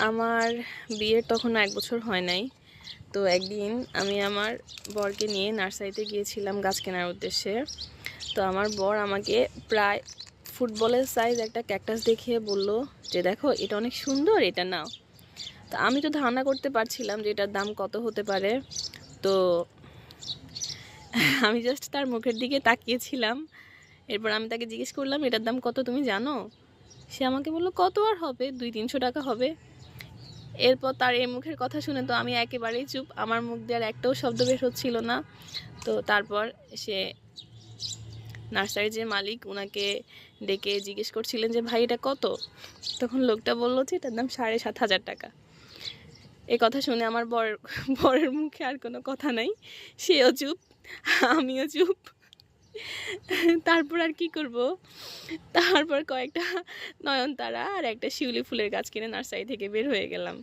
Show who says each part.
Speaker 1: আমার বিয়ের তখন 1 বছর হয় নাই। তো একদিন আমি আমার বরকে নিয়ে নার্সারিতে গিয়েছিলাম গাছ কেনার উদ্দেশ্যে। তো আমার বর আমাকে প্রায় ফুটবলের সাইজ একটা ক্যাকটাস দেখিয়ে বলল যে দেখো এটা অনেক সুন্দর, এটা নাও। তো আমি তো ধারণা করতে পারছিলাম যে এটার দাম কত হতে পারে। তো আমি জাস্ট তার মুখের দিকে তাকিয়েছিলাম। এরপর আমি তাকে জিজ্ঞেস করলাম এটার দাম কত তুমি জানো? সে আমাকে বললো কত আর হবে, 200-300 টাকা হবে। এরপর তার এই মুখের কথা শুনে তো আমি একেবারেই চুপ, আমার মুখ দিয়ে আর একটাও শব্দ বের হচ্ছিল না। তো তারপর সে নার্সারির যে মালিক ওনাকে ডেকে জিজ্ঞেস করছিলেন যে ভাই এটা কত? তখন লোকটা বললো যে এটার দাম 7,500 টাকা। এই কথা শুনে আমার বরের মুখে আর কোনো কথা নাই, সেও চুপ, আমিও চুপ। তারপর আর কি করব, তারপর কয়েকটা নয়নতারা আর একটা শিউলি ফুলের গাছ কিনে নার্সারি থেকে বের হয়ে গেলাম।